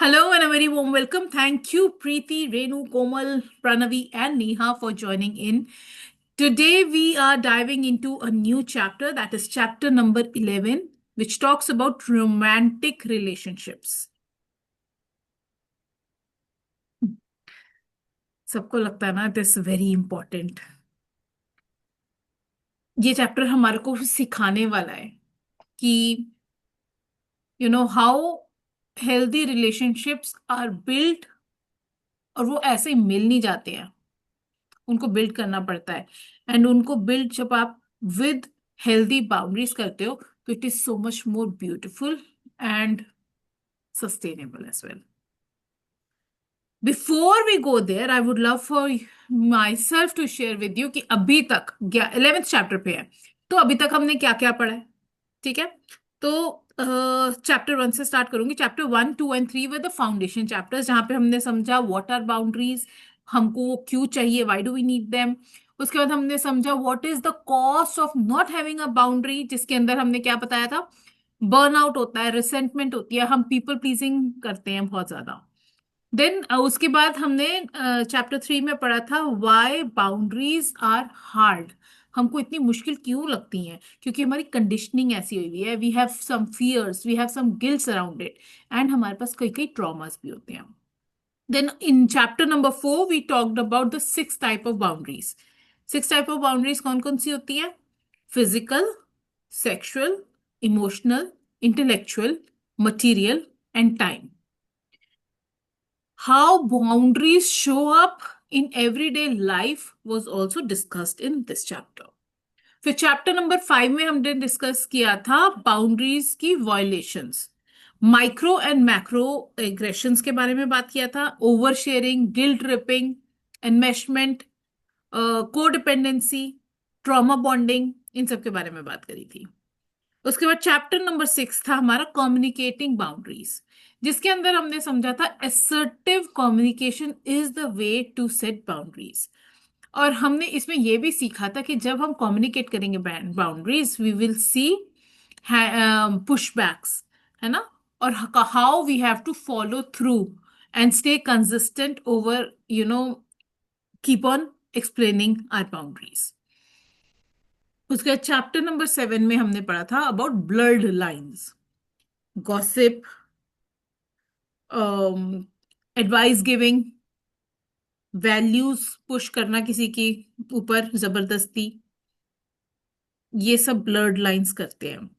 Hello and a very warm welcome. Thank you, Preeti, Renu, Komal, Pranavi, and Neha for joining in. Today, we are diving into a new chapter that is chapter number 11, which talks about romantic relationships. सबको लगता है ना it is very important. ये chapter हमारे को सिखाने वाला है कि how healthy relationships are built, और वो ऐसे ही मिल नहीं जाते हैं, उनको बिल्ड करना पड़ता है। एंड उनको बिल्ड जब आप विद हेल्दी बाउंड्रीज करते हो तो it is so much more beautiful and sustainable as well. Before we go there I would love for myself to share with you कि अभी तक 11th चैप्टर पे है, तो अभी तक हमने क्या क्या पढ़ा है। ठीक है, तो चैप्टर 1 से स्टार्ट करूंगी। Chapter 1, 2 and 3 way the foundation chapters, जहाँ पे हमने समझा व्हाट आर बाउंड्रीज, हमको वो क्यों चाहिए, why do we need them. उसके बाद हमने समझा what is the cost of not having a boundary, जिसके अंदर हमने क्या बताया था, बर्नआउट होता है, रिसेंटमेंट होती है, हम पीपल प्लीजिंग करते हैं बहुत ज्यादा। देन उसके बाद हमने चैप्टर 3 में पढ़ा था व्हाई बाउंड्रीज आर हार्ड, हमको इतनी मुश्किल क्यों लगती हैं, क्योंकि हमारी कंडीशनिंग ऐसी हुई हुई है, we have some fears, we have some guilts around it, and हमारे पास कई कई ट्रॉमास भी होते हैं। Then in chapter number 4 we talked about the 6 type of boundaries. 6 type of boundaries कौन कौन सी होती है? Physical, sexual, emotional, intellectual, material and time. How boundaries show up in everyday life was also discussed in this chapter. फिर chapter number 5 में हमने discuss किया था बाउंड्रीज की violations, micro and macro aggressions के बारे में बात किया था, over sharing, guilt tripping, enmeshment, codependency, trauma bonding, इन सब के बारे में बात करी थी। उसके बाद चैप्टर नंबर 6 था हमारा कम्युनिकेटिंग बाउंड्रीज, जिसके अंदर हमने समझा था assertive communication is the way to set boundaries. और हमने इसमें यह भी सीखा था कि जब हम कम्युनिकेट करेंगे boundaries we will see push backs, है ना, और how we have to follow through and stay consistent over, keep on explaining our boundaries. उसके बाद चैप्टर नंबर 7 में हमने पढ़ा था about blurred lines, gossip, advice giving, values push करना किसी की ऊपर जबरदस्ती, ये सब ब्लर्ड लाइंस करते हैं।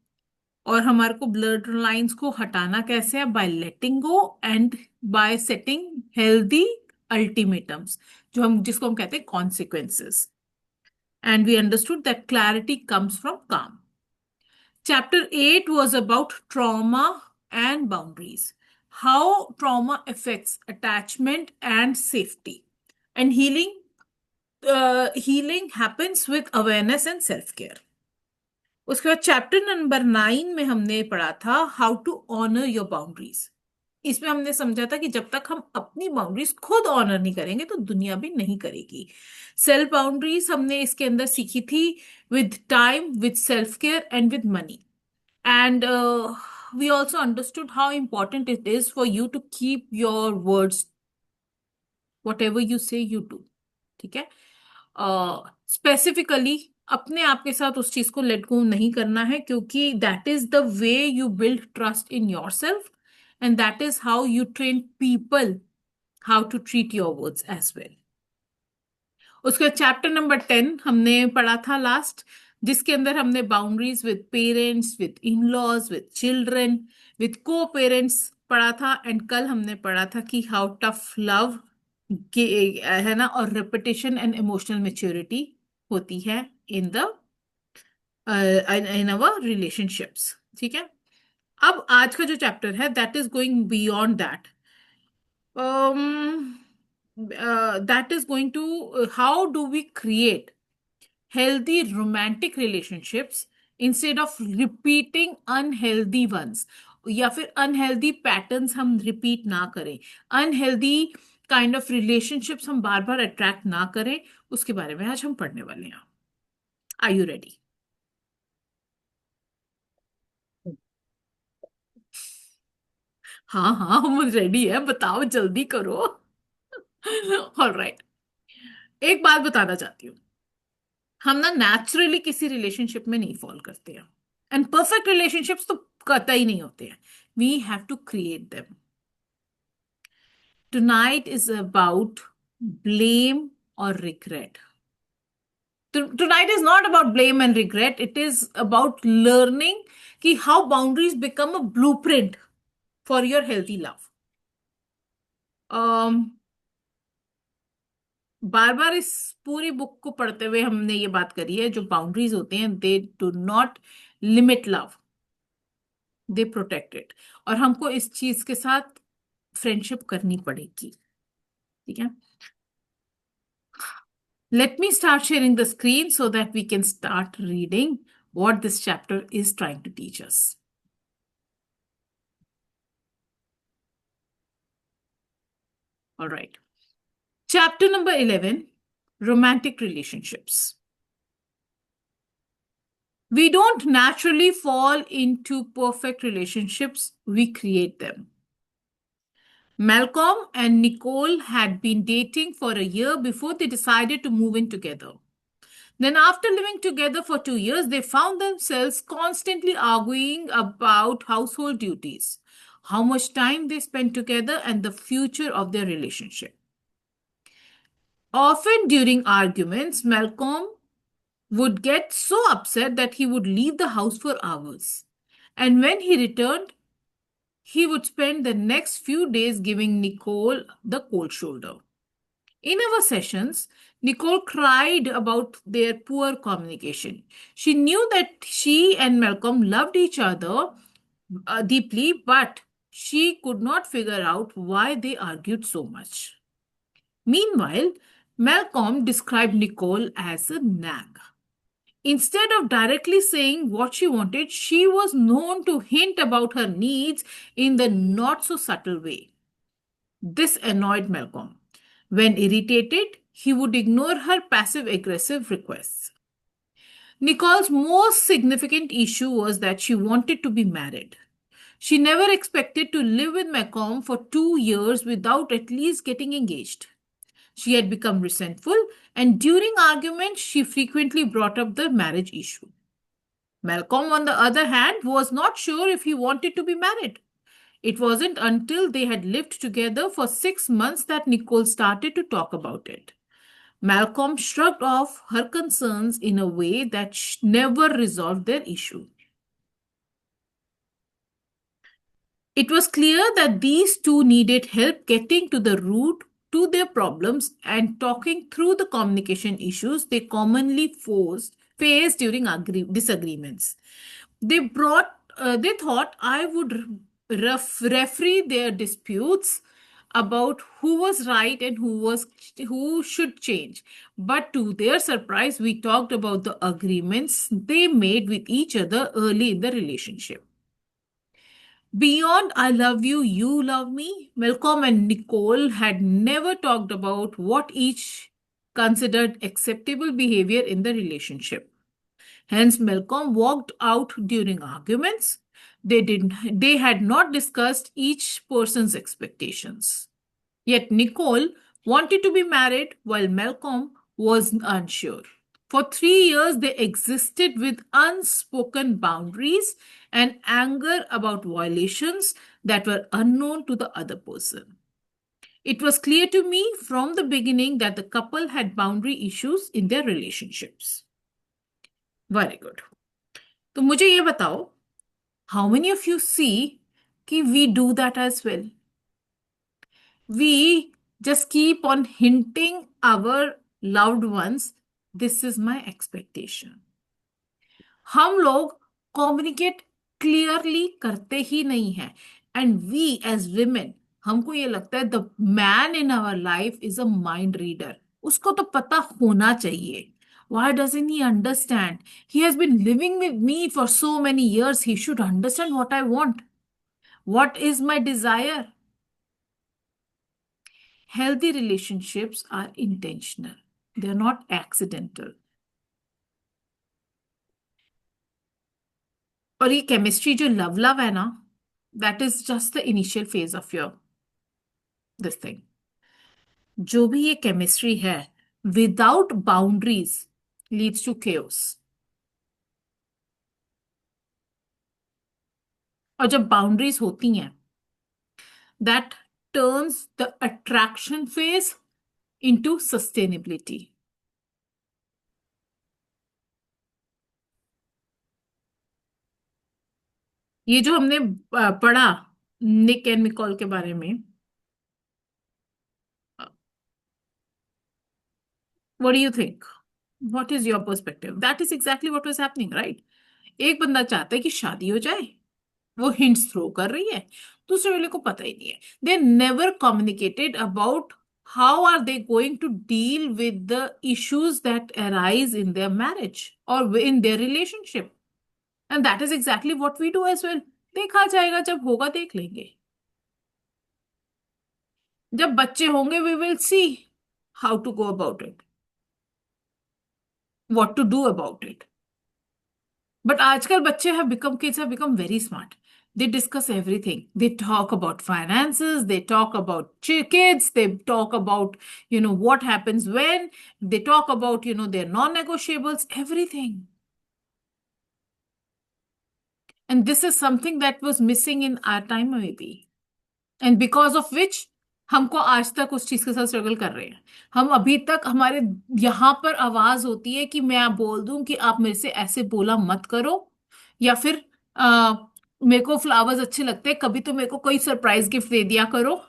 और हमारे को ब्लर्ड लाइंस को हटाना कैसे है? By letting go and by setting healthy ultimatums, जो हम जिसको हम कहते हैं consequences. And we understood that clarity comes from calm. Chapter 8 was about trauma and boundaries, how trauma affects attachment and safety. And healing happens with awareness and self-care. उसके बाद chapter number 9 में हमने पढ़ा था how to honour your boundaries. इसमें हमने समझा था कि जब तक हम अपनी बाउंड्रीज खुद ऑनर नहीं करेंगे तो दुनिया भी नहीं करेगी। सेल्फ बाउंड्रीज हमने इसके अंदर सीखी थी with time, with self care and with money. And we also understood how important it is for you to keep your words, whatever you say you do। ठीक है, स्पेसिफिकली अपने आप के साथ उस चीज को लेट गो नहीं करना है, क्योंकि that is the way you build trust in yourself, and that is how you train people how to treat your words as well. उसके चैप्टर नंबर 10 हमने पढ़ा था लास्ट, जिसके अंदर हमने boundaries with parents, with in laws, with children, with co parents पढ़ा था। And कल हमने पढ़ा था कि हाउ टफ लव के, है ना, और रेपिटेशन एंड इमोशनल मेच्योरिटी होती है in the in our relationships. ठीक है, अब आज का जो चैप्टर है that is going beyond that, that is going to how do we create healthy romantic relationships instead of repeating unhealthy ones, या फिर अनहेल्दी पैटर्न्स हम रिपीट ना करें, अनहेल्दी काइंड ऑफ रिलेशनशिप्स हम बार बार अट्रैक्ट ना करें, उसके बारे में आज हम पढ़ने वाले हैं। Are you ready? हाँ हाँ, हम रेडी है, बताओ जल्दी करो। ऑलराइट, एक बात बताना चाहती हूँ। हम ना नेचुरली किसी रिलेशनशिप में नहीं फॉल करते हैं, एंड परफेक्ट रिलेशनशिप्स तो कतई नहीं होते हैं। We have to create them. Tonight is about blame or regret. Tonight is not about blame and regret. It is about learning कि how boundaries become a blueprint for your healthy love. बार बार इस पूरी book को पढ़ते हुए हमने ये बात करी है, जो बाउंड्रीज होते हैं they do not limit love, they protect it. और हमको इस चीज के साथ फ्रेंडशिप करनी पड़ेगी। ठीक है, let me start sharing the screen so that we can start reading what this chapter is trying to teach us. All right. Chapter number 11, Romantic Relationships. We don't naturally fall into perfect relationships, we create them. Malcolm and Nicole had been dating for a year before they decided to move in together. Then, after living together for 2 years, they found themselves constantly arguing about household duties, how much time they spent together, and the future of their relationship. Often during arguments, Malcolm would get so upset that he would leave the house for hours. And when he returned, he would spend the next few days giving Nicole the cold shoulder. In our sessions, Nicole cried about their poor communication. She knew that she and Malcolm loved each other deeply, but she could not figure out why they argued so much. Meanwhile, Malcolm described Nicole as a nag. Instead of directly saying what she wanted, she was known to hint about her needs in the not so subtle way. This annoyed Malcolm. When irritated, he would ignore her passive aggressive requests. Nicole's most significant issue was that she wanted to be married. She never expected to live with Malcolm for 2 years without at least getting engaged. She had become resentful, and during arguments, she frequently brought up the marriage issue. Malcolm, on the other hand, was not sure if he wanted to be married. It wasn't until they had lived together for 6 months that Nicole started to talk about it. Malcolm shrugged off her concerns in a way that never resolved their issue. It was clear that these two needed help getting to the root to their problems and talking through the communication issues they commonly faced during disagreements. They thought I would referee their disputes about who was right and who should change. But to their surprise, we talked about the agreements they made with each other early in the relationship. Beyond I love you, you love me, Malcolm and Nicole had never talked about what each considered acceptable behavior in the relationship. Hence, Malcolm walked out during arguments. They had not discussed each person's expectations. Yet Nicole wanted to be married while Malcolm was unsure. For 3 years, they existed with unspoken boundaries and anger about violations that were unknown to the other person. It was clear to me from the beginning that the couple had boundary issues in their relationships. Very good. तो मुझे ये बताओ, how many of you see कि we do that as well? We just keep on hinting our loved ones, this is my expectation. हम लोग communicate clearly करते ही नहीं हैं, एंड वी एज विमेन, हमको ये लगता है the man in our life is a mind reader, उसको तो पता होना चाहिए. Why doesn't he understand? He has been living with me for so many years. He should understand what I want. What is my desire? Healthy relationships are intentional, they're not accidental. और ये chemistry जो love love है ना, that is just the initial phase of your this thing. जो भी ये chemistry है, without boundaries leads to chaos. और जब बाउंड्रीज होती हैं, that turns the attraction phase into sustainability. ये जो हमने पढ़ा निक एंड निकोल के बारे में, what do you think? What is your perspective? That is exactly what was happening, right? एक बंदा चाहता है कि शादी हो जाए, वो हिंट्स थ्रो कर रही है, दूसरे वाले को पता ही नहीं है। They never communicated about how are they going to deal with the issues that arise in their marriage और in their relationship. And that is exactly what we do as well. देखा जाएगा, जब होगा देख लेंगे। जब बच्चे होंगे we will see how to go about it, what to do about it. But आजकल बच्चे have become kids have become very smart. They discuss everything. They talk about finances, they talk about kids, they talk about, what happens when, they talk about, their non-negotiables, everything. And this is something that was missing in our time maybe. And because of which हमको आज तक उस चीज के साथ struggle कर रहे हैं। हम अभी तक हमारे यहां पर आवाज होती है कि मैं बोल दूं कि आप मेरे से ऐसे बोला मत करो, या फिर मेरे को फ्लावर्स अच्छे लगते हैं, कभी तो मेरे को कोई सरप्राइज गिफ्ट दे दिया करो।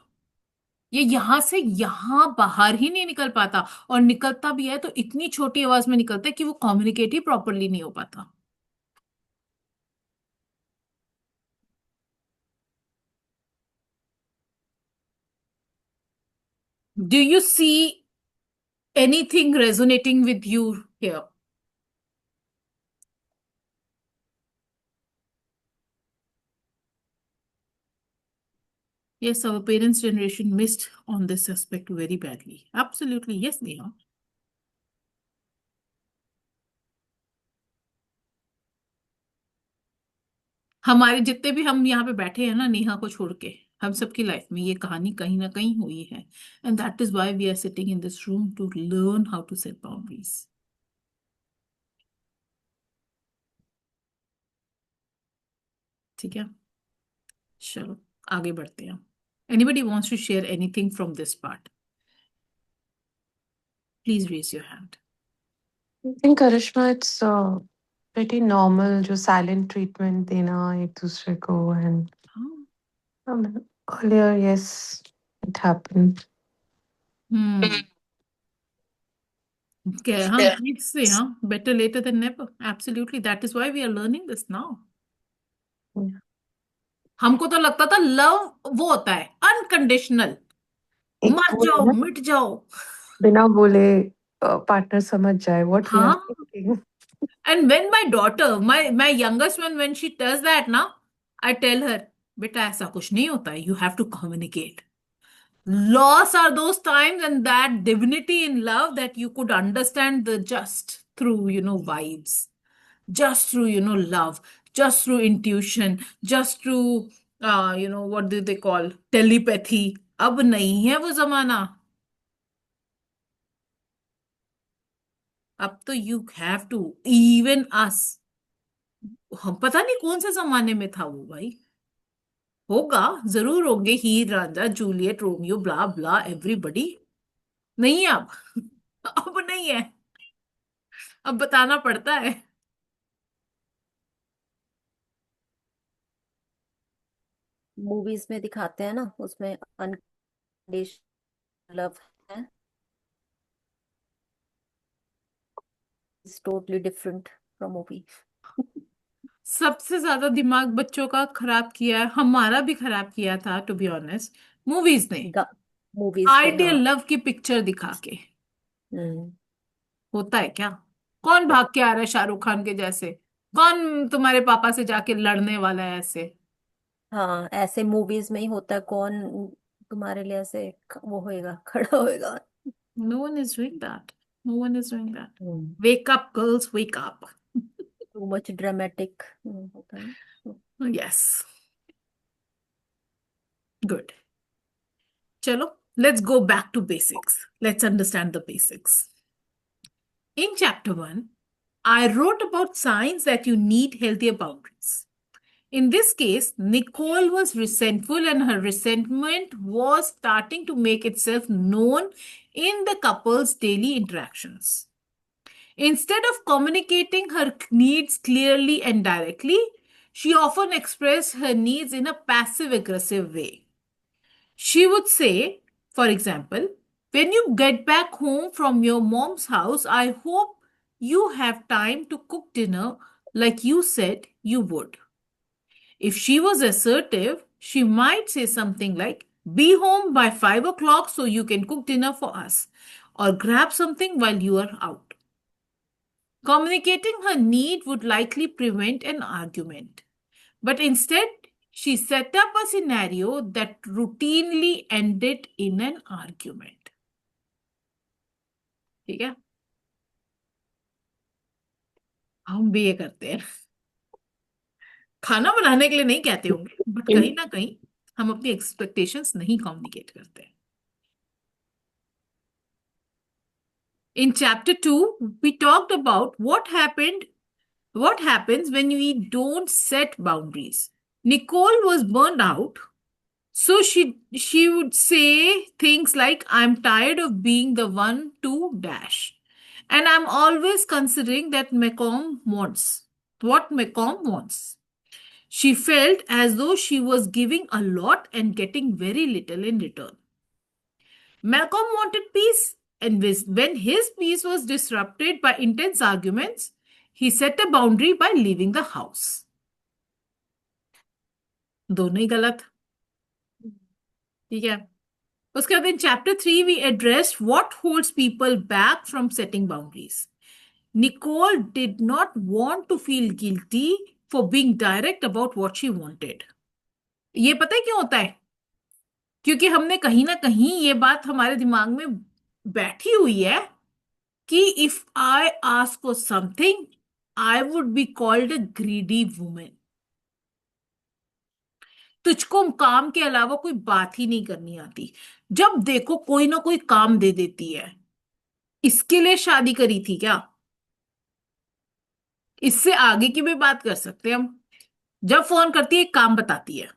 ये यहां से यहां बाहर ही नहीं निकल पाता, और निकलता भी है तो इतनी छोटी आवाज में निकलता है कि वो कम्युनिकेट ही प्रॉपरली नहीं हो पाता। Do you see anything resonating with you here? Yes, our parents' generation missed on this aspect very badly. Absolutely, yes, Neha. हमारे जितने भी हम यहाँ पे बैठे हैं ना, नेहा को छोड़ के, हम सबकी लाइफ में ये कहानी कहीं ना कहीं हुई है। And that is why we are sitting in this room to learn how to set boundaries. ठीक है, चलो आगे बढ़ते हैं। Anybody wants to share anything from this part? Please raise your hand. I think Karishma, it's pretty normal जो silent treatment देना एक दूसरे को and हाँ। earlier yes it happened. हम्म। क्या? हाँ, नेक्स्ट से, हाँ, better later than never. Absolutely, that is why we are learning this now. Yeah. हमको तो लगता था लव वो होता है अनकंडीशनल, एक मर वो है जाओ ना मिट जाओ। बिना बोले पार्टनर समझ जाए what we are हाँ। thinking. And when my daughter, my youngest one, when she does that ना, आई टेल हर, बेटा ऐसा कुछ नहीं होता है, you have to communicate. Loss are those times and that divinity in love that you could understand the just through, vibes, just through, love, just through intuition, just through, what do they call, telepathy. अब नहीं है वो जमाना। अब तो you have to, even us, हम पता नहीं कौन से जमाने में था वो भाई। होगा, जरूर होंगे हीर रांझा जूलियट रोमियो ब्ला ब्ला एवरीबडी। नहीं है अब। अब नहीं है, अब बताना पड़ता है। मूवीज में दिखाते हैं ना, उसमें अनकंडीशनल लव है, is totally different from movie. सबसे ज्यादा दिमाग बच्चों का खराब किया है, हमारा भी खराब किया था टू बी ऑनेस्ट, मूवीज ने। मूवीज ने, हाँ। आइडियल लव की पिक्चर दिखा के। हम्म। होता है क्या? कौन भाग के आ रहा है शाहरुख खान के जैसे? कौन तुम्हारे पापा से जाके लड़ने वाला है ऐसे? हाँ, ऐसे मूवीज में ही होता है, कौन तुम्हारे लिए ऐसे वो होएगा, खड़ा होएगा। No one is doing that. No one is doing that. Wake up girls, wake up. Too much dramatic होता है ना। Yes. Good. Chalo, let's go back to basics. Let's understand the basics. In chapter 1, I wrote about signs that you need healthier boundaries. In this case, Nicole was resentful and her resentment was starting to make itself known in the couple's daily interactions. Instead of communicating her needs clearly and directly, she often expressed her needs in a passive aggressive way. She would say, for example, when you get back home from your mom's house, I hope you have time to cook dinner like you said you would. If she was assertive, she might say something like, be home by 5 o'clock so you can cook dinner for us, or grab something while you are out. Communicating her need would likely prevent an argument. But instead, she set up a scenario that routinely ended in an argument. ठीक है? हम भी ये करते हैं. खाना बनाने के लिए नहीं कहते होंगे, बट कहीं ना कहीं हम अपनी एक्सपेक्टेशंस नहीं कम्युनिकेट करते हैं. In chapter 2, we talked about what happens when we don't set boundaries. Nicole was burned out, so she would say things like, I'm tired of being the one to dash. And I'm always considering that what Macomb wants. She felt as though she was giving a lot and getting very little in return. Malcolm wanted peace, and when his peace was disrupted by intense arguments, he set a boundary by leaving the house. दोनों ही गलत. ठीक है. उसके बाद in chapter 3 we addressed what holds people back from setting boundaries. Nicole did not want to feel guilty for being direct about what she wanted. ये पता है क्यों होता है? क्योंकि हमने कहीं ना कहीं ये बात हमारे दिमाग में बैठी हुई है कि if I ask for something I would be called a greedy women. तुझको काम के अलावा कोई बात ही नहीं करनी आती. जब देखो कोई ना कोई काम दे देती है. इसके लिए शादी करी थी क्या? इससे आगे की भी बात कर सकते हैं हम. जब फोन करती है एक काम बताती है.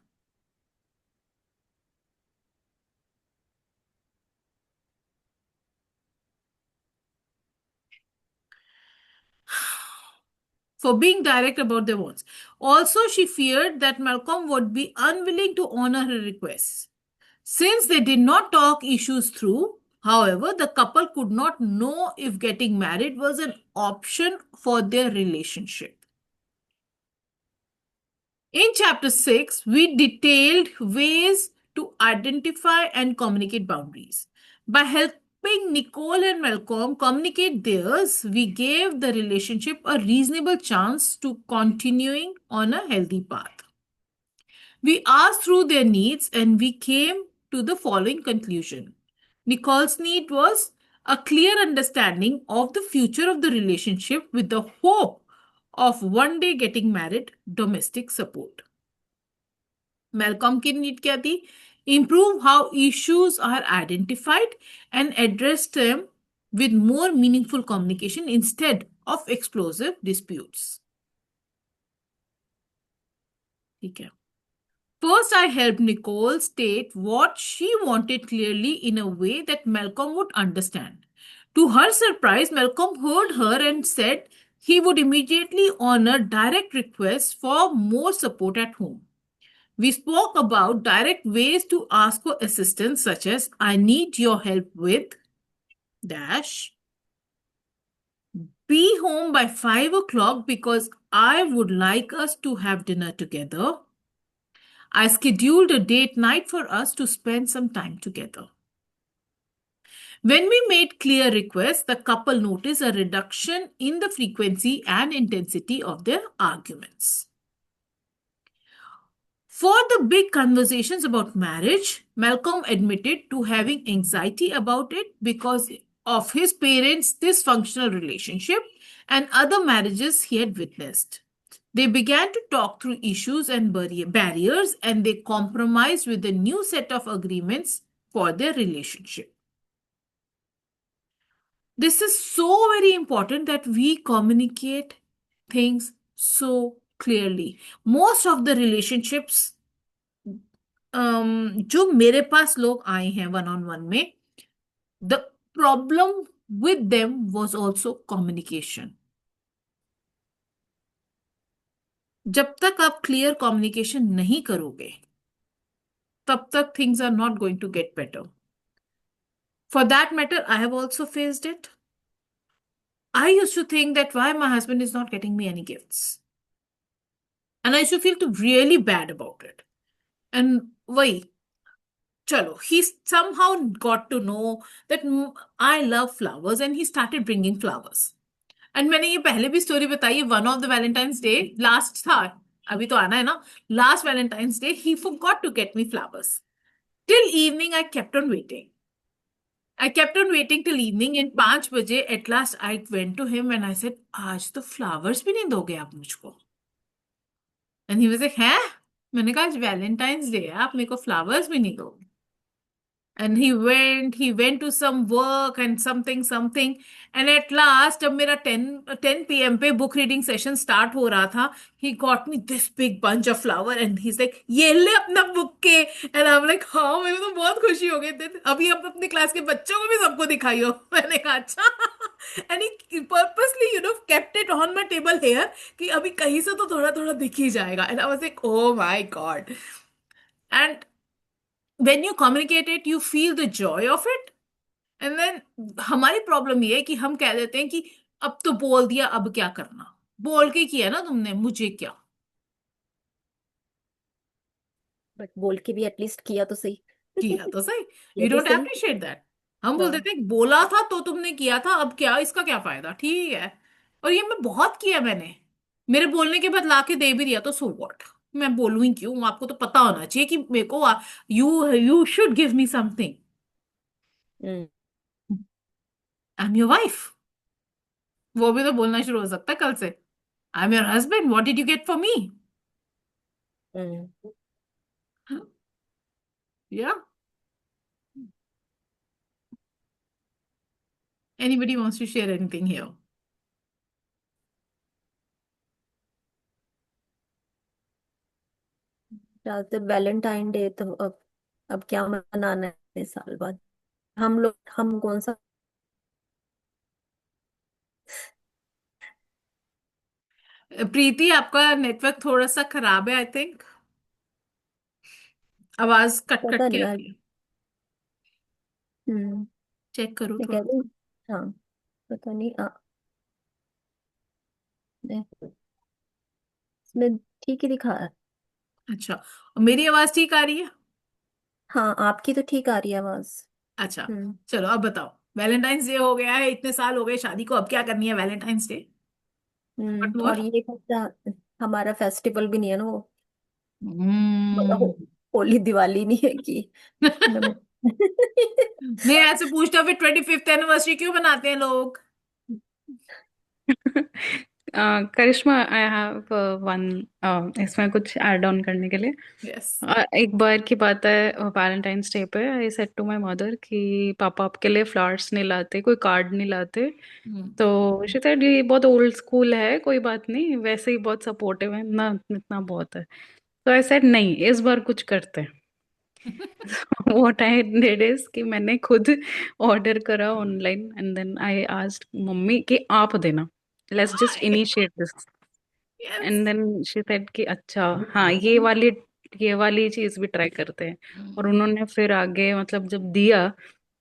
For being direct about their wants. Also, she feared that Malcolm would be unwilling to honor her requests. Since they did not talk issues through, however, the couple could not know if getting married was an option for their relationship. In chapter 6, we detailed ways to identify and communicate boundaries. By helping Nicole and Malcolm communicate theirs, we gave the relationship a reasonable chance to continuing on a healthy path. We asked through their needs and we came to the following conclusion. Nicole's need was a clear understanding of the future of the relationship with the hope of one day getting married, domestic support. Malcolm की need क्या थी? Improve how issues are identified and address them with more meaningful communication instead of explosive disputes. ठीक है. First, I helped Nicole state what she wanted clearly in a way that Malcolm would understand. To her surprise, Malcolm heard her and said he would immediately honor direct requests for more support at home. We spoke about direct ways to ask for assistance, such as, I need your help with dash. Be home by 5 o'clock because I would like us to have dinner together. I scheduled a date night for us to spend some time together. When we made clear requests, the couple noticed a reduction in the frequency and intensity of their arguments. For the big conversations about marriage, Malcolm admitted to having anxiety about it because of his parents' dysfunctional relationship and other marriages he had witnessed. They began to talk through issues and barriers, and they compromised with a new set of agreements for their relationship. This is so very important that we communicate things so clearly. Most of the relationships जो मेरे पास लोग आए हैं one on one में, the problem with them was also communication. जब तक आप clear communication नहीं करोगे, तब तक things are not going to get better. For that matter, I have also faced it. I used to think that why my husband is not getting me any gifts. And I used to feel really bad about it. And why? Chalo, he somehow got to know that I love flowers and he started bringing flowers. And मैंने ये पहले भी story बताई है. One of the Valentine's day last था, अभी तो आना है ना, last Valentine's day he forgot to get me flowers. Till evening I kept on waiting. I kept on waiting till evening. And 5 बजे at last I went to him and I said, आज तो flowers भी नहीं दोगे आप मुझको? And he was like, हैं? मैंने कहा आज वैलेंटाइंस डे है, आप मेरे को फ्लावर्स भी नहीं दोगे. And he went to some work and something. And at last, जब मेरा 10 p.m. पे बुक रीडिंग सेशन स्टार्ट हो रहा था, he got me this big bunch of flower and he's like, ये ले अपना बुक के. And I'm like, हाँ, मेरे को तो बहुत खुशी हो गई थी. अभी आप अपने क्लास के बच्चों को भी सबको दिखाइयो. मैंने कहा अच्छा. And he purposely, kept it on my table here कि अभी कहीं से तो थोड़ा थोड़ा दिख ही जाएगा. And I was like, oh my God. And when you communicate it, you feel the joy of it. And then हमारी प्रॉब्लम ये है कि हम कह देते हैं कि अब तो बोल दिया, अब क्या करना. बोल के किया ना तुमने, मुझे क्या. बट बोल के भी एटलीस्ट किया तो सही. किया तो सही. ये वी तो डोंट सही. Appreciate that. हम बोल हाँ. देते हैं बोला था तो तुमने किया था, अब क्या, इसका क्या फायदा. ठीक है. और ये मैं बहुत किया मैंने. मेरे बोलने के बाद लाके दे भी दिया तो सो व्हाट. मैं बोलूं ही क्यों, आपको तो पता होना चाहिए कि मेरे को you should give me something. Hmm. I am your wife. वो भी तो बोलना शुरू हो सकता है कल से. I am your husband, what did you get for me. Hmm. Yeah. Anybody wants to share anything here? ज्यादातर वैलेंटाइन डे तो अब क्या मनाना है इतने साल बाद. हम कौन सा. प्रीति, आपका नेटवर्क थोड़ा सा खराब है आई थिंक. आवाज कट कट पता के नहीं आ यार. रही है. हम्म. चेक करो मैं कह थोड़ा. रही हूँ. हाँ. पता नहीं. नहीं, इसमें ठीक ही दिखा रहा है. अच्छा, और मेरी आवाज ठीक आ रही है? हाँ, आपकी तो ठीक आ रही है आवाज. अच्छा. हम्म. चलो अब बताओ. वैलेंटाइंस डे हो गया है, इतने साल हो गए शादी को, अब क्या करनी है वैलेंटाइंस डे? व्हाट और मोर? ये हमारा फेस्टिवल भी नहीं है ना वो. मतलब हम्म. होली दिवाली नहीं है कि मैं. नहीं, ऐसे पूछता फिर 25th एनिवर्सरी क्यों बनाते हैं लोग? करिश्मा, आई हैव वन, इसमें कुछ ऐड ऑन करने के लिए। यस. एक बार की बात है, वैलेंटाइंस डे पे I said to my mother कि पापा आपके लिए फ्लावर्स नहीं लाते, कोई कार्ड नहीं लाते। तो शी सेड ये बहुत ओल्ड स्कूल है, कोई बात नहीं, वैसे ही बहुत सपोर्टिव है ना, इतना बहुत है। तो आई सेड नहीं, इस बार कुछ करते हैं। व्हाट आई डिड इज कि मैंने खुद ऑर्डर करा online and then I asked मम्मी कि आप देना, let's just initiate this. Yes. And then she said कि अच्छा हाँ, ये वाली चीज भी ट्राई करते हैं। और उन्होंने फिर आगे मतलब जब दिया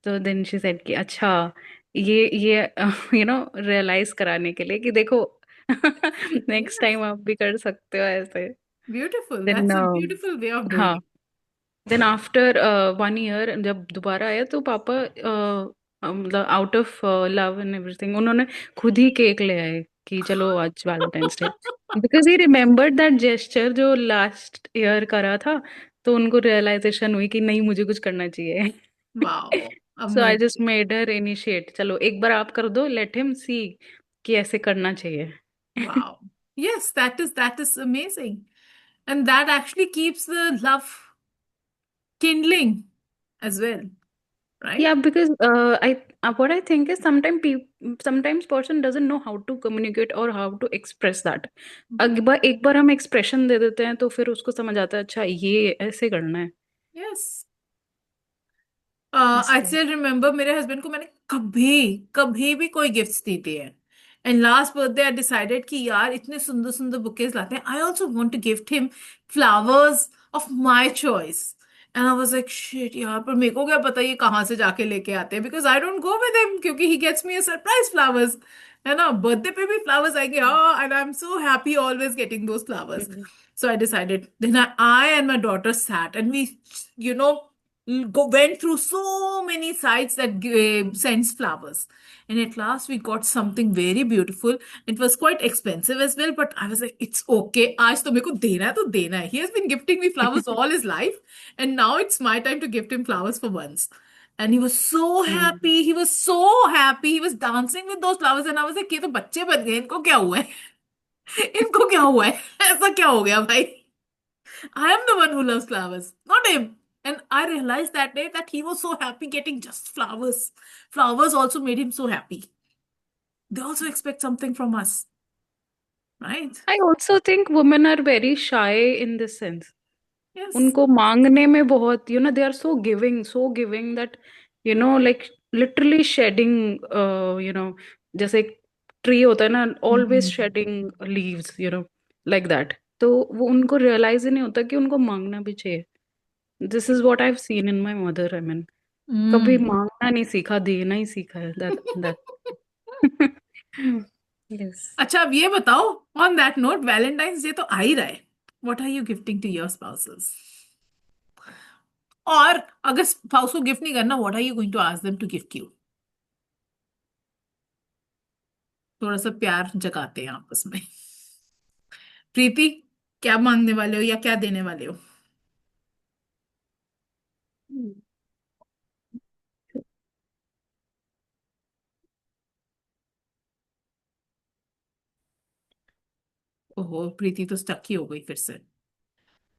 तो देन शी सेड कि अच्छा ये रियलाइज कराने के लिए कि देखो नेक्स्ट टाइम आप भी कर सकते हो ऐसे। Beautiful. Then that's a beautiful way of doing हाँ, इट. देन आफ्टर 1 ईयर जब दोबारा आया तो पापा मतलब out of love and everything उन्होंने खुद ही केक ले आए कि चलो आज Valentine's day, because he remembered that gesture जो लास्ट ईयर करा था। तो उनको रियलाइजेशन हुई कि नहीं, मुझे कुछ करना चाहिए। Wow. So I just amazing. Made her initiate, चलो एक बार आप कर दो, लेट हिम सी कि ऐसे करना चाहिए। Wow. Yes, that is amazing. And that actually keeps the love kindling as well, right? Yeah, because what I think is sometimes person doesn't know how to communicate or how to express that. एक बार हम expression दे देते हैं तो फिर उसको समझ आता है अच्छा ये ऐसे करना है. Yes. That's I true. Still remember मेरे हस्बैंड को मैंने कभी कभी भी कोई गिफ्ट्स नहीं दिए हैं. And last birthday I decided कि यार इतने सुंदर सुंदर बुकेज लाते हैं, I also want to gift him flowers of my choice. And I was like shit यार, पर मेरे को क्या पता ये कहाँ से जाके लेके आते हैं, because I don't go with him, क्योंकि he gets me a surprise flowers. है ना, बर्थडे पे भी फ्लावर्स आएंगे, हाँ, and I am so happy always getting those flowers. Mhm. So I decided. Then I and my daughter sat and we, you know, went through so many sites that sends flowers. And at last we got something very beautiful. It was quite expensive as well, but I was like, it's okay. आज तो मेरे को देना है तो देना है. He has been gifting me flowers all his life, and now it's my time to gift him flowers for once. And he was so Mm. happy. He was so happy. He was dancing with those flowers, and I was like, ये तो बच्चे बन गए. इनको क्या हुआ है? इनको क्या हुआ है? ऐसा क्या हो गया भाई? I am the one who loves flowers, not him. And I realized that day that he was so happy getting just flowers. Flowers also made him so happy. They also expect something from us, right? I also think women are very shy in this sense. Yes. उनको मांगने में बहुत they are so giving that like literally shedding जैसे एक tree होता है ना always Hmm. shedding leaves like that. तो वो उनको realize ही नहीं होता कि उनको मांगना भी चाहिए. This is what I've seen in my mother. I mean, कभी Mm. मांगना नहीं सीखा, देना ही सीखा है. That yes. अच्छा, अब ये बताओ, on that note, Valentine's Day तो आ ही रहा है. What are you gifting to your spouses? और अगर स्पाउस को गिफ्ट नहीं करना, what are you going to ask them to gift you? थोड़ा सा प्यार जगाते हैं आपस में. प्रीति, क्या मांगने वाले हो या क्या देने वाले हो? ओहो, प्रीति तो स्टक ही हो गई फिर से.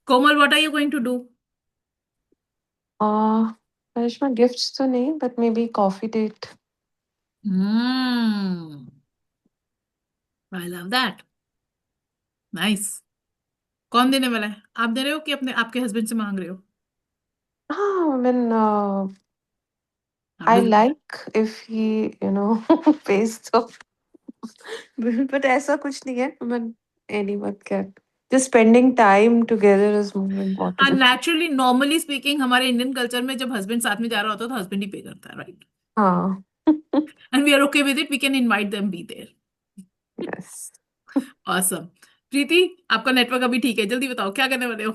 Komal, what are you going to do? Karishma gifts तो नहीं, but maybe coffee date. I love that. Nice. कौन देने वाला है? आप दे रहे हो कि अपने आपके हस्बैंड से मांग रहे हो? I mean, आप I they. like if he, pays the bill, but ऐसा कुछ नहीं है. I mean, anyone can. Just spending time together is more important. Naturally, normally speaking, हमारे इंडियन कल्चर में जब हस्बैंड साथ में जा रहा होता है तो हस्बैंड ही पे करता है, राइट? हाँ. And we are okay with it, we can invite them be there. Yes. Awesome. Preeti, आपका नेटवर्क अभी ठीक है, जल्दी बताओ क्या करने वाले हो?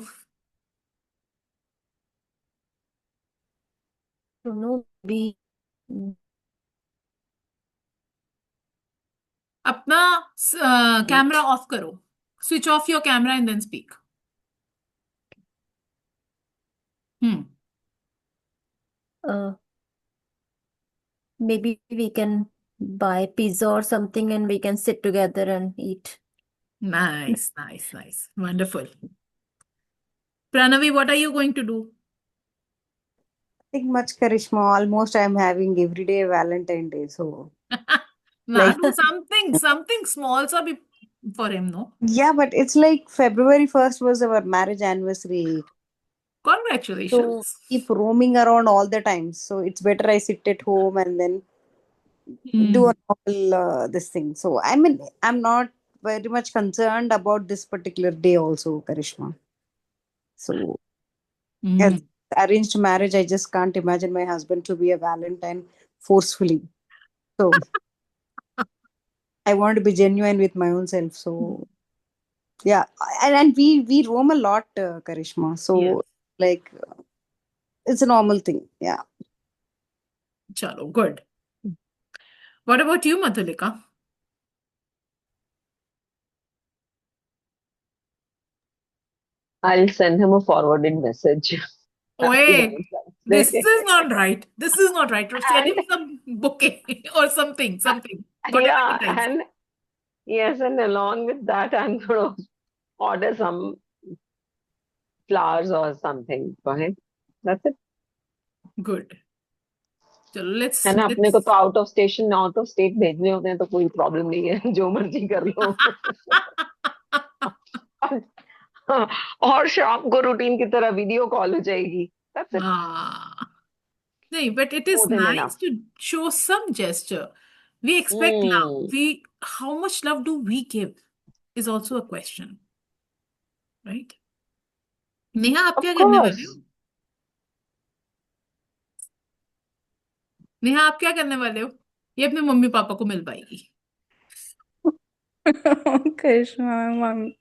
दोनों भी. अपना कैमरा ऑफ करो. Switch off your camera and then speak. Hmm. Maybe we can buy pizza or something and we can sit together and eat. Nice nice nice, wonderful. Pranavi, what are you going to do? Think much, Karishma. Almost I'm having everyday Valentine Day. So, Nah, like, do something small so be for him, no? yeah, but it's like February 1st was our marriage anniversary. So, Congratulations. keep roaming around all the time. So, it's better I sit at home and then do a Hmm. normal this thing. So, I mean, I'm not very much concerned about this particular day, also, Karishma. So, Hmm. as arranged marriage, I just can't imagine my husband to be a Valentine forcefully. So, I want to be genuine with my own self. So, yeah, and we roam a lot, Karishma. Yes. So like it's a normal thing. Yeah. Chalo, good. What about you, Madhulika? I'll send him a forwarded message. Happy Wait, Valentine's this Day. is not right. This is not right. Or send And him some bouquet or something. Whatever yeah, he likes. Yes, and along with that, I'm going to order some flowers or something for him. That's it. Good, चलो है let's ना, अपने को let's तो out of state भेजने होते हैं तो कोई प्रॉब्लम नहीं है, जो मर्जी कर लो। और शाम को रूटीन की तरह वीडियो कॉल हो जाएगी। That's it. हाँ, नहीं, but it is More than nice enough. to show some gesture. We expect love. Hmm. How much love do we give is also a question, right? Neha, आप क्या Of करने वाले हो? course. Neha, आप क्या करने वाले हो? ये अपने मम्मी पापा को मिल पाएगी। Krishna,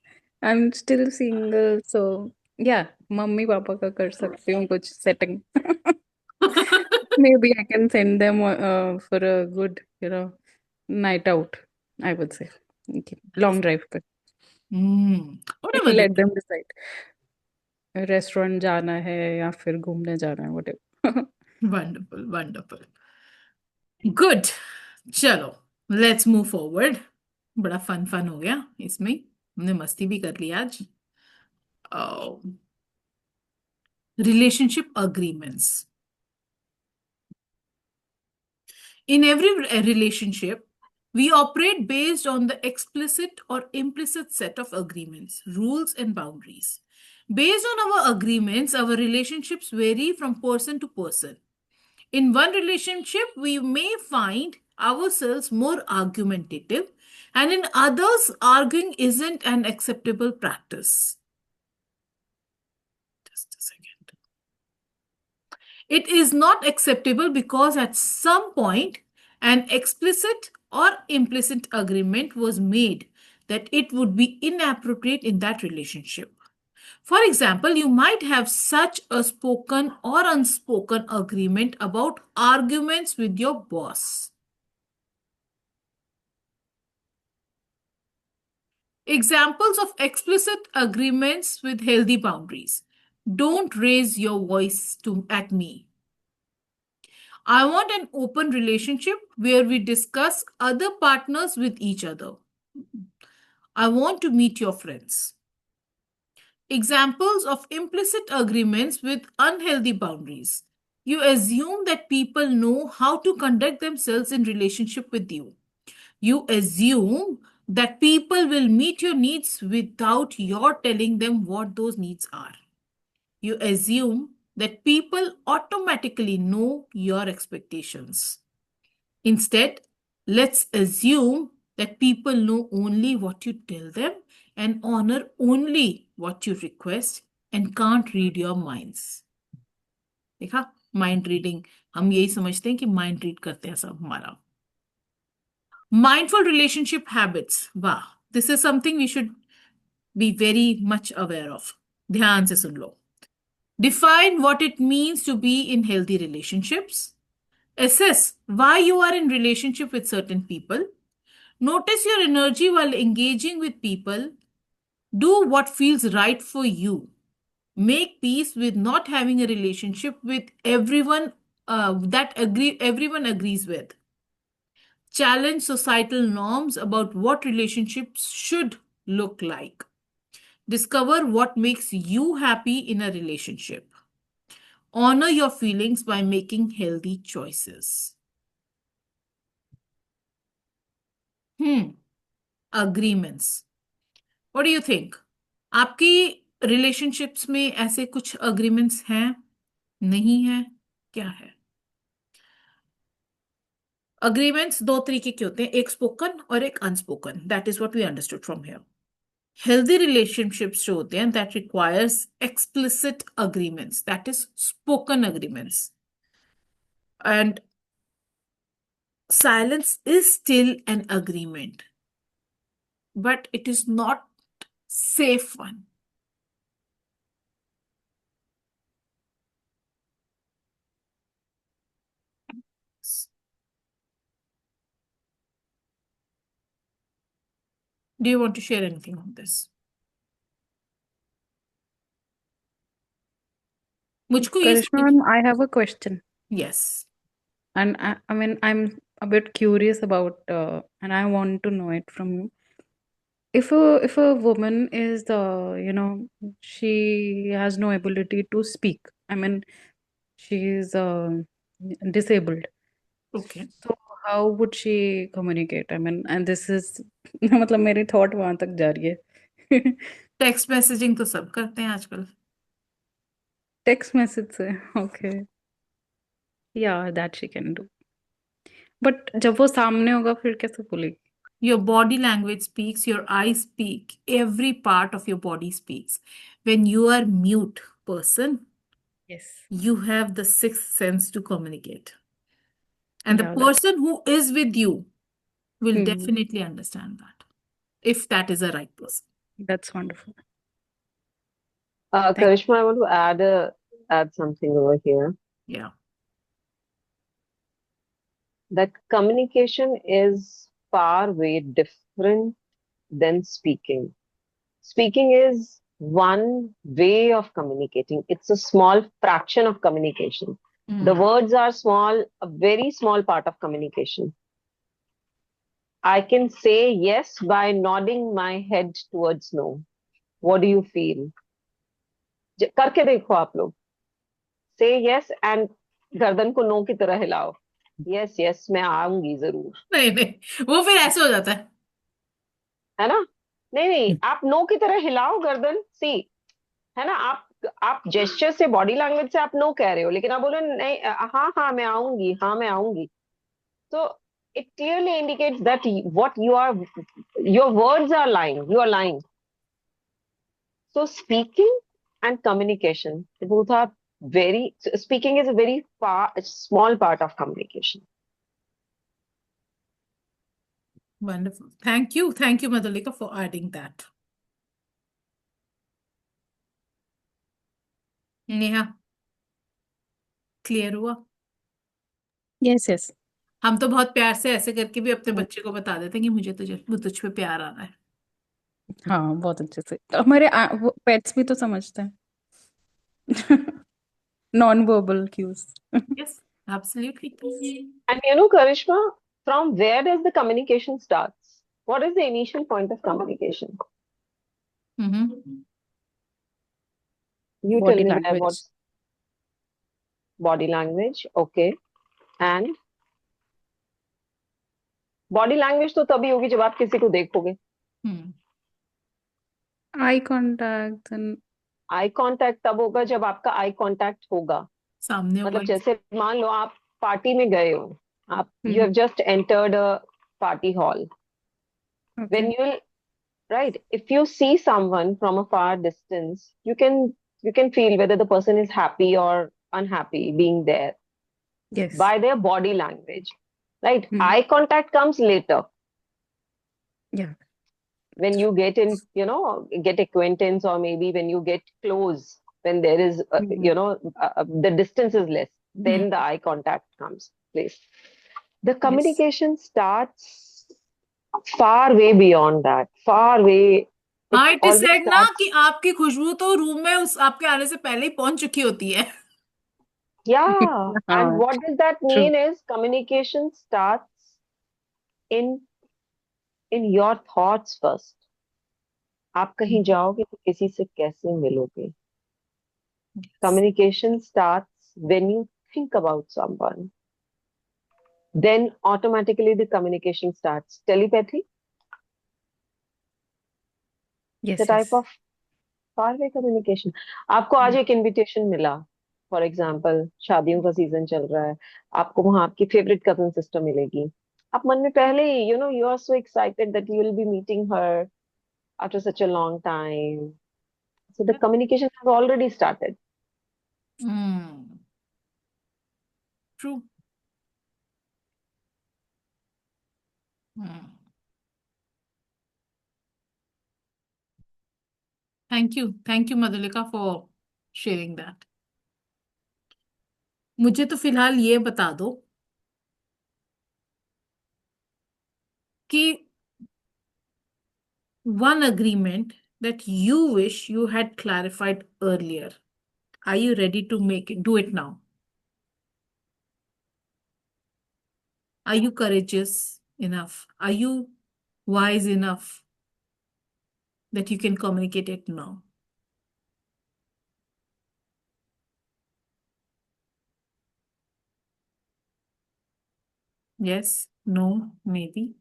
I'm still single, so yeah, mummy papa का कर सकती हूँ कुछ setting. Maybe I can send them for a good, night out, I would say. Okay. Long drive पे. Whatever they Let them decide. Restaurant जाना है या फिर घूमने जाना है, whatever. Wonderful, wonderful. Good. चलो, let's move forward. बड़ा फन हो गया इसमें, हमने मस्ती भी कर ली आज। Relationship agreements. In every relationship, we operate based on the explicit or implicit set of agreements, rules, and boundaries. Based on our agreements, our relationships vary from person to person. In one relationship, we may find ourselves more argumentative, and in others, arguing isn't an acceptable practice. Just a second. It is not acceptable because at some point, an explicit or implicit agreement was made that it would be inappropriate in that relationship. For example, you might have such a spoken or unspoken agreement about arguments with your boss. Examples of explicit agreements with healthy boundaries. Don't raise your voice at me. I want an open relationship where we discuss other partners with each other. I want to meet your friends. Examples of implicit agreements with unhealthy boundaries. You assume that people know how to conduct themselves in relationship with you. You assume that people will meet your needs without your telling them what those needs are. You assume that people automatically know your expectations. Instead, let's assume that people know only what you tell them and honor only what you request and can't read your minds. देखा, mind reading, हम यही समझते हैं कि mind read करते हैं सब हमारा। Mindful relationship habits. वाह, this is something we should be very much aware of. ध्यान से सुन लो. Define what it means to be in healthy relationships. Assess why you are in relationship with certain people. Notice your energy while engaging with people. Do what feels right for you. Make peace with not having a relationship with everyone everyone agrees with. Challenge societal norms about what relationships should look like. Discover what makes you happy in a relationship. Honor your feelings by making healthy choices. Agreements. What do you think? आपकी relationships में ऐसे कुछ agreements हैं? नहीं है? क्या है? Agreements दो तरीके के होते हैं, एक spoken और एक unspoken. That is what we understood from here. Healthy relationships जो होते हैं, that requires explicit agreements. That is spoken agreements. And silence is still an agreement, but it is not safe one. Do you want to share anything on this? मुझको ये Krishna, I have a question. Yes. And I mean, I'm a bit curious about, and I want to know it from you. if a woman is she has no ability to speak. I mean, she is disabled. Okay. So how would she communicate? I mean, and this is मतलब मेरी thought वहां तक जा रही है. Text messaging तो सब करते हैं आजकल. Text message से. Okay. Yeah, that she can do. But जब वो सामने होगा फिर कैसे बोलेगी? Your body language speaks, your eyes speak, every part of your body speaks. When you are mute person, Yes. you have the sixth sense to communicate. And the Yeah, that. person who is with you will Hmm. definitely understand that, if that is a right person. That's wonderful. Thank Karishma, I want to add something over here. Yeah. That communication is far way different than speaking. Speaking is one way of communicating. It's a small fraction of communication. The words are small, a very small part of communication. I can say yes by nodding my head towards no. What do you feel? करके देखो आप लोग. Say yes and गर्दन को no की तरह हिलाओ. Yes, yes, मैं आऊंगी जरूर. नहीं नहीं, वो फिर ऐसे हो जाता है. है ना? नहीं नहीं, आप नो की तरह हिलाओ गर्दन. सी, है ना? आप जेस्चर से, बॉडी लैंग्वेज से आप नो कह रहे हो, लेकिन आप बोलो नहीं, हाँ हाँ मैं आऊंगी, हाँ मैं आऊंगी. तो it clearly indicates that what you are, your words are lying. You are lying. So speaking and communication, both are very. Speaking is a very small part of communication. Wonderful. Thank you, Madhulika, for adding that. Neha, clear हुआ? Yes, yes. हम तो बहुत प्यार से ऐसे करके भी अपने बच्चे को बता देते हैं कि मुझे तुझ पे प्यार आ रहा है. हाँ, बहुत अच्छे से. हमारे पेट्स भी तो समझते हैं. Non verbal cues. Yes, absolutely. And you know, Karishma, from where does the communication starts? What is the initial point of communication? Mm-hmm. You tell Body me language. what's body language, okay. And body language तो तभी होगी जब आप किसी को देखोगे. Eye contact and eye contact तब होगा जब आपका आई कांटेक्ट होगा. सामने मतलब होगा. जैसे मान लो आप पार्टी में गए हो, आप you have just entered a party hall. When okay. you will, right, if you see someone from a far distance, you can feel whether the person is happy or unhappy being there Yes. by their body language, right? Hmm. Eye contact comes later Yeah. when you get in, get acquaintance, or maybe when you get close, when there is the distance is less, then the eye contact comes place. The communication starts far way beyond that, far way. हाँ, It it is always said ना starts. कि आपकी खुशबू तो room में उस आपके आने से पहले ही पहुंच चुकी होती है. Yeah, and हाँ, what does that true. mean is communication starts in your thoughts first. आप कहीं जाओगे तो किसी से कैसे मिलोगे? Communication starts when you think about someone. Then automatically the communication starts. Telepathy, Yes, the type yes. of far-away communication. आपको आज एक invitation मिला, फॉर एग्जाम्पल शादियों का सीजन चल रहा है, आपको वहां आपकी फेवरेट कजन सिस्टर मिलेगी. आप मन में पहले ही you are so excited that you will be meeting her after such a long time. So the communication has already started. True. Thank you Madhulika for sharing that. मुझे तो फिलहाल ये बता दो कि one agreement that you wish you had clarified earlier. Are you ready to do it now? Are you courageous enough? Are you wise enough that you can communicate it now? Yes, no, maybe.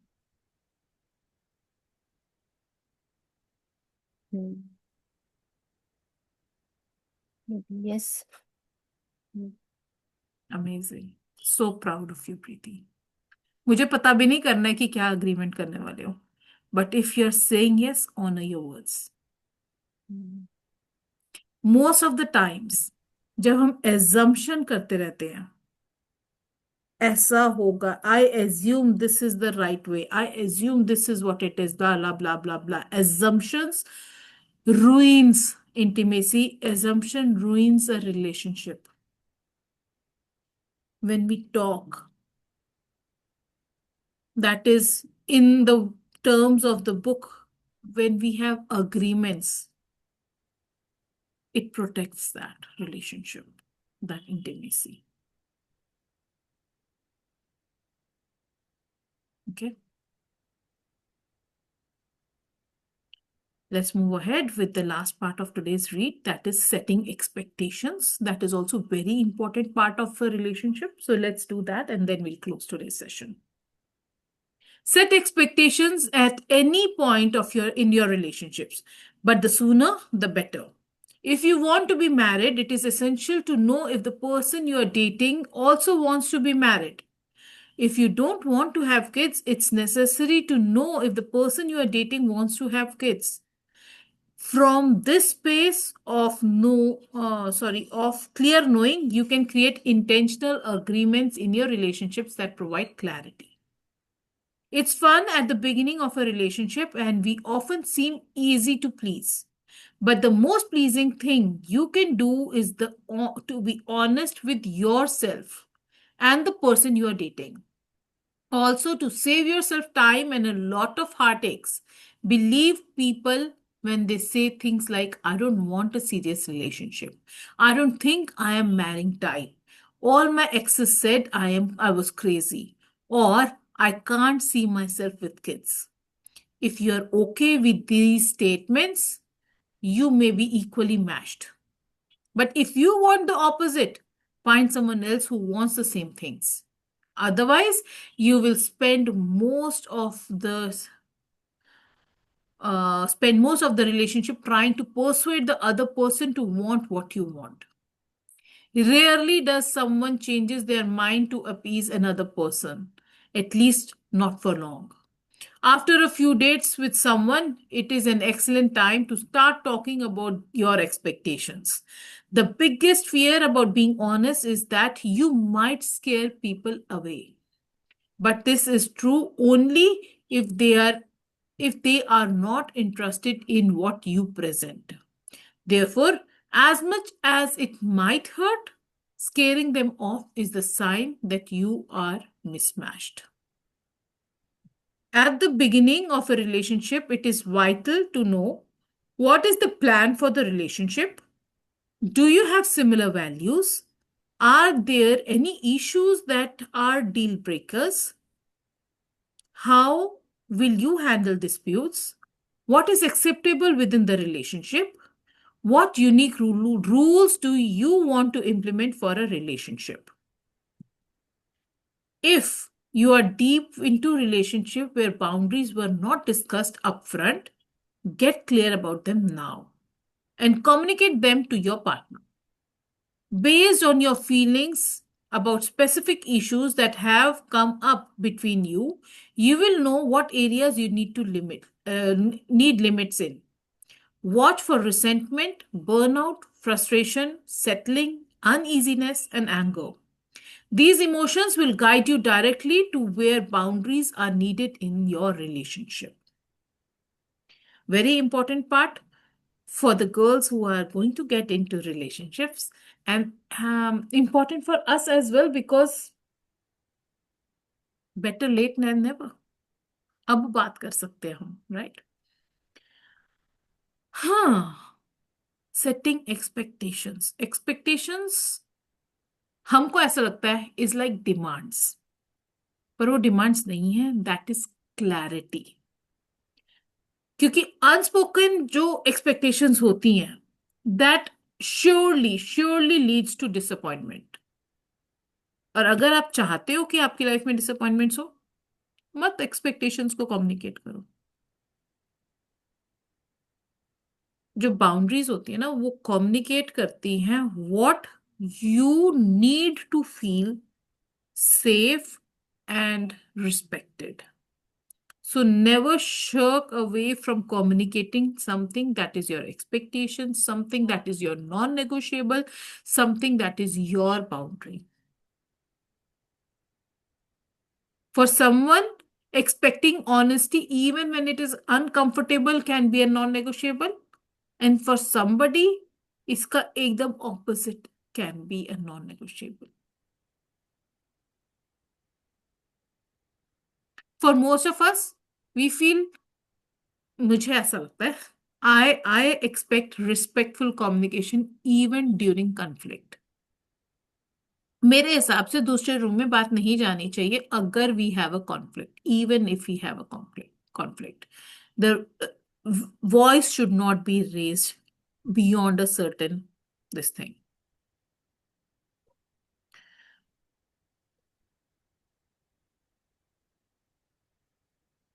maybe yes. Amazing. So proud of you, Preeti. मुझे पता भी नहीं करना है कि क्या agreement करने वाले हो, but if you are saying yes, honour your words. Most of the times जब हम एजम्पशन करते रहते हैं, ऐसा होगा, I assume this is the right way, I assume this is what it is, blah blah blah blah blah. Assumptions ruins intimacy. Assumption ruins a relationship. When we talk, that is in the terms of the book, when we have agreements, it protects that relationship, that intimacy. Okay. Let's move ahead with the last part of today's read, that is setting expectations. That is also very important part of a relationship. So let's do that and then we'll close today's session. Set expectations at any point of your relationships, but the sooner the better. If you want to be married, it is essential to know if the person you are dating also wants to be married. If you don't want to have kids, it's necessary to know if the person you are dating wants to have kids. From this space of clear knowing, you can create intentional agreements in your relationships that provide clarity. It's fun at the beginning of a relationship and we often seem easy to please. But the most pleasing thing you can do is to be honest with yourself and the person you are dating. Also, to save yourself time and a lot of heartaches, believe people when they say things like, I don't want a serious relationship. I don't think I am marrying type. All my exes said I was crazy. Or I can't see myself with kids. If you're okay with these statements, you may be equally matched. But if you want the opposite, find someone else who wants the same things. Otherwise, you will spend most of the relationship trying to persuade the other person to want what you want. Rarely does someone changes their mind to appease another person, at least not for long. After a few dates with someone, it is an excellent time to start talking about your expectations. The biggest fear about being honest is that you might scare people away. But this is true only if they are not interested in what you present. Therefore, as much as it might hurt, scaring them off is the sign that you are mismatched. At the beginning of a relationship, it is vital to know what is the plan for the relationship. Do you have similar values? Are there any issues that are deal breakers? How will you handle disputes? What is acceptable within the relationship? What unique rules do you want to implement for a relationship? If you are deep into relationship where boundaries were not discussed upfront, get clear about them now and communicate them to your partner. Based on your feelings about specific issues that have come up between you, you will know what areas you need limits in. Watch for resentment, burnout, frustration, settling, uneasiness, and anger. These emotions will guide you directly to where boundaries are needed in your relationship. Very important part for the girls who are going to get into relationships, and important for us as well, because better late than never. अब बात कर सकते हैं हम, right? हाँ, setting expectations हमको ऐसा लगता है is like demands, पर वो demands नहीं है, that is clarity. क्योंकि अनस्पोकन जो एक्सपेक्टेशंस होती हैं that surely surely leads to disappointment. और अगर आप चाहते हो कि आपकी लाइफ में डिसअपॉइंटमेंट्स हो, मत एक्सपेक्टेशंस को कम्युनिकेट करो। जो बाउंड्रीज होती है ना, वो कम्युनिकेट करती हैं what you need to feel safe and respected. So never shirk away from communicating something that is your expectation, something that is your non-negotiable, something that is your boundary. For someone, expecting honesty even when it is uncomfortable can be a non-negotiable, and for somebody, इसका एकदम opposite can be a non-negotiable. For most of us, we feel, मुझे ऐसा लगता है, I expect respectful communication even during conflict. मेरे हिसाब से दूसरे रूम में बात नहीं जानी चाहिए अगर we have a conflict, even if we have a conflict the voice should not be raised beyond a certain this thing.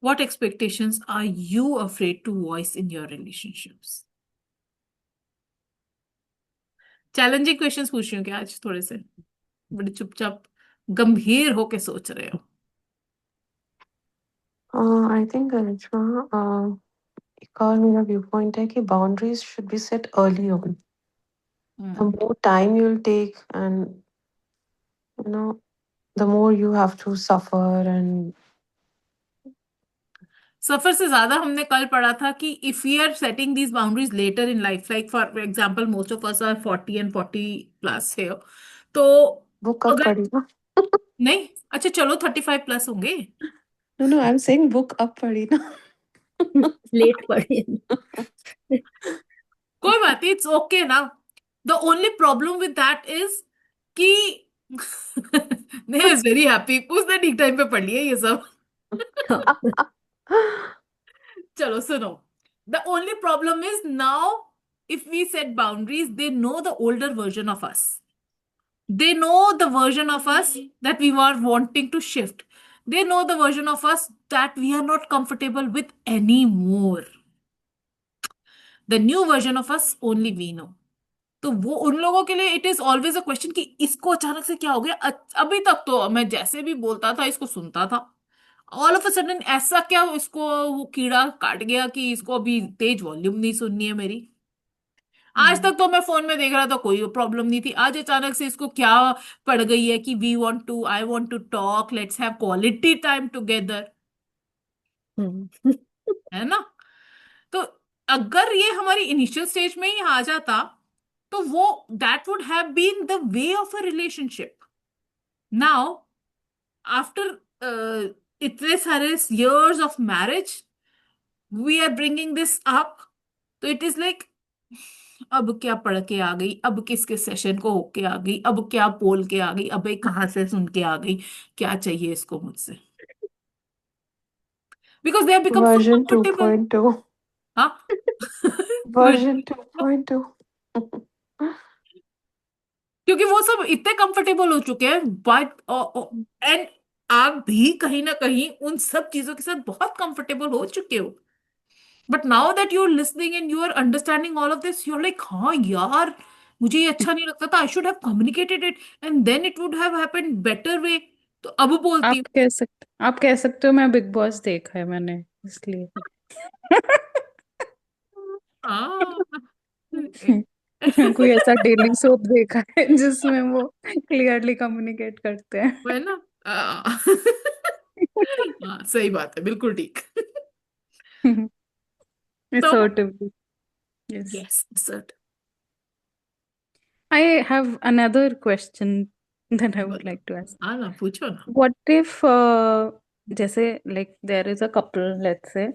What expectations are you afraid to voice in your relationships? Challenging questions पूछ रही हूँ क्या आज? थोड़े से बड़े चुपचाप गंभीर होके सोच रहे हो. I think Arishma, एक और मेरा व्यू पॉइंट है कि boundaries should be set early on. The more time you'll take, and you know, the more you have to suffer. And suffer से ज्यादा हमने कल पढ़ा था कि if we are setting these boundaries later in life, like for example most of us are 40 and 40+ है, तो वो कब अगर पढ़ी ना? नहीं, अच्छा चलो 35+ होंगे. No, I'm saying book अब पढ़ी ना. लेट पढ़ी. कोई बात नहीं, इट्स ओके ना. The only problem with that is कि नेहा इज वेरी हैप्पी, उसने ठीक टाइम पे पढ़ लिया ये सब. चलो सुनो, the only problem is now if we set boundaries, they know the older version of us. They know the version of us that we were wanting to shift. They know the version of us that we are not comfortable with anymore. The new version of us only we know. तो वो उन लोगों के लिए it is always a question कि इसको अचानक से क्या हो गया. अभी तक तो मैं जैसे भी बोलता था इसको सुनता था, ऑल ऑफ अ सडन ऐसा क्या इसको वो कीड़ा काट गया कि इसको अभी तेज वॉल्यूम नहीं सुननी है मेरी. आज तक तो मैं फोन में देख रहा था, कोई प्रॉब्लम नहीं थी. आज अचानक से इसको क्या पड़ गई है कि I want to talk, let's have quality time together, है ना. तो अगर ये हमारी इनिशियल स्टेज में ही आ जाता तो वो that would have been the way of a relationship. Now after इतने सारे years of marriage we are bringing this up. तो इट इज लाइक, अब क्या पढ़ के आ गई, अब किसके सेशन को होके आ गई, अब क्या बोल के आ गई, अब ये कहाँ से सुन के आ गई, क्या चाहिए इसको मुझसे. Because they have become so version comfortable. 2.2. हाँ. Version 2.2. क्योंकि वो सब इतने कंफर्टेबल हो चुके हैं, बट एंड आप भी कहीं ना कहीं उन सब चीजों के साथ बहुत कंफर्टेबल हो चुके हो. But now that you are listening and you are understanding all of this, you are like हाँ यार, मुझे ये अच्छा नहीं लगता था, I should have communicated it and then it would have happened better way. तो अब बोलती हूँ. आप कह सकते हो मैं बिग बॉस देखा है मैंने इसलिए. हाँ. कोई ऐसा डेली सोप देखा है जिसमें वो क्लियरली कम्युनिकेट करते हैं. है ना. हाँ सही बात है, बिल्कुल ठीक. तो Assertively. Yes. Yes sir. I have another question that I would like to ask. हाँ ना, पूछो ना. What if जैसे like there is a couple, let's say,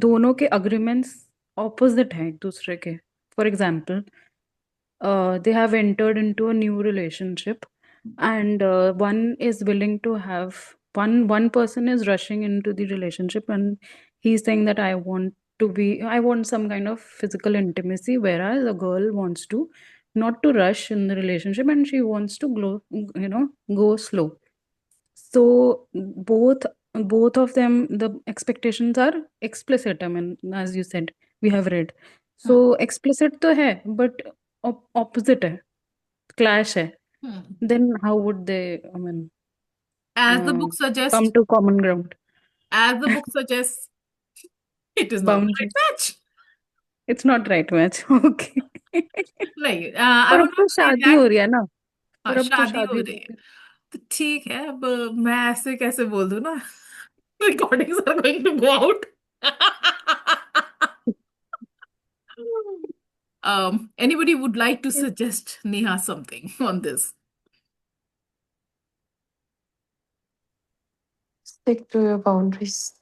दोनों के agreements opposite हैं एक दूसरे के. For example, they have entered into a new relationship and one is willing to have one person is rushing into the relationship and he's saying that I want some kind of physical intimacy, whereas a girl wants to not to rush in the relationship and she wants to go slow. So both of them, the expectations are explicit. I mean, as you said, we have read. So explicit तो है, but opposite है, clash है. Then how would they, I mean, As the book come suggests, to common ground? it is not the right Boundaries. match. It's not right match. Okay. नहीं, I पर would अब तो not say शादी that. हो रही है ना, हाँ, पर अब तो शादी हो शादी रही हो है रही तो ठीक है। अब मैं ऐसे कैसे बोल दूं ना, recordings are going to go out. Anybody would like to है. suggest Neha something on this? Stick to your boundaries.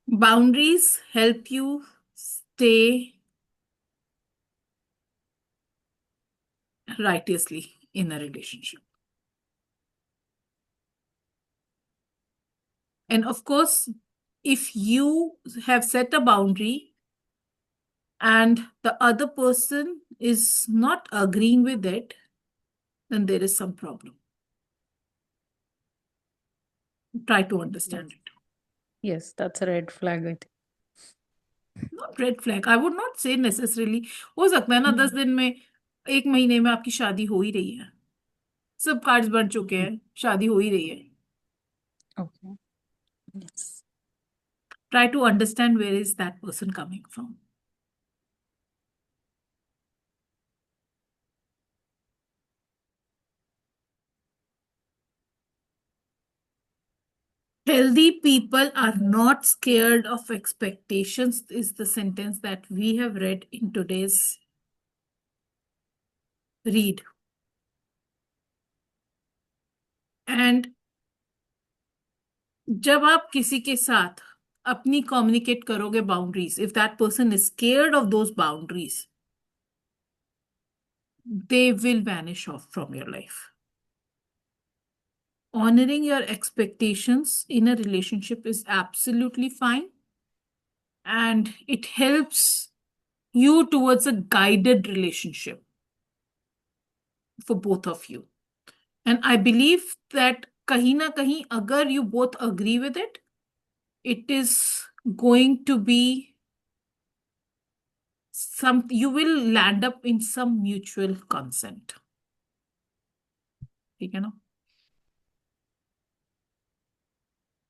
Boundaries help you stay righteously in a relationship. And of course, if you have set a boundary and the other person is not agreeing with it, then there is some problem. Try to understand it. Yes, that's a red flag, I think. Not red flag. I would not say necessarily. हो सकता है ना 10 दिन में, 1 महीने में आपकी शादी हो ही रही है, सब कार्ड्स बन चुके हैं, शादी हो ही रही है. Okay. Yes. Try to understand where is that person coming from. Healthy people are not scared of expectations is the sentence that we have read in today's read. And जब आप किसी के साथ अपनी communicate करोगे boundaries, if that person is scared of those boundaries, they will vanish off from your life. Honoring your expectations in a relationship is absolutely fine, and it helps you towards a guided relationship for both of you. And I believe that kahin na kahin, agar you both agree with it, it is going to be you will land up in some mutual consent. ठीक है ना?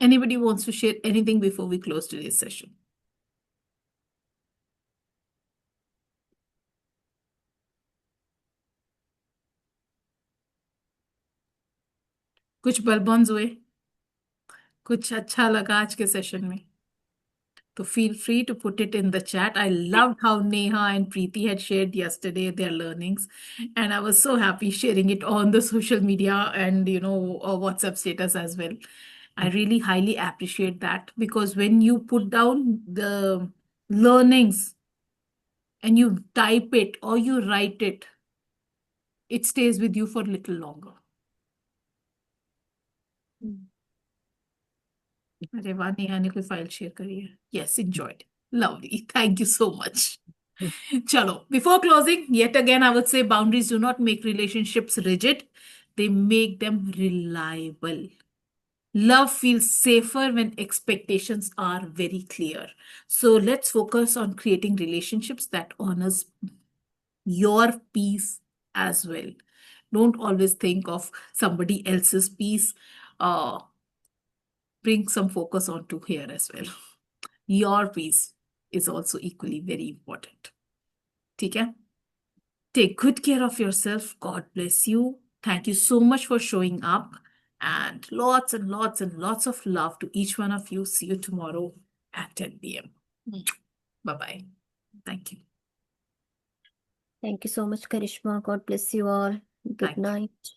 Anybody wants to share anything before we close today's session? कुछ बलबॉन्स हुए, कुछ अच्छा लगा आज के सेशन में, तो feel free to put it in the chat. I loved how Neha and Preeti had shared yesterday their learnings, and I was so happy sharing it on the social media and WhatsApp status as well. I really highly appreciate that, because when you put down the learnings and you type it or you write it, it stays with you for a little longer. अरे वाह, नेहा ने कोई file share करी है. Yes, enjoyed. Lovely. Thank you so much. Chalo, before closing, yet again, I would say boundaries do not make relationships rigid. They make them reliable. Love feels safer when expectations are very clear. So let's focus on creating relationships that honors your peace as well. Don't always think of somebody else's peace. Bring some focus onto here as well. Your peace is also equally very important. ठीक है? Take good care of yourself. God bless you. Thank you so much for showing up. And lots and lots and lots of love to each one of you. See you tomorrow at 10 p.m. Bye-bye. Thank you. Thank you so much, Karishma. God bless you all. Good Thank you. night.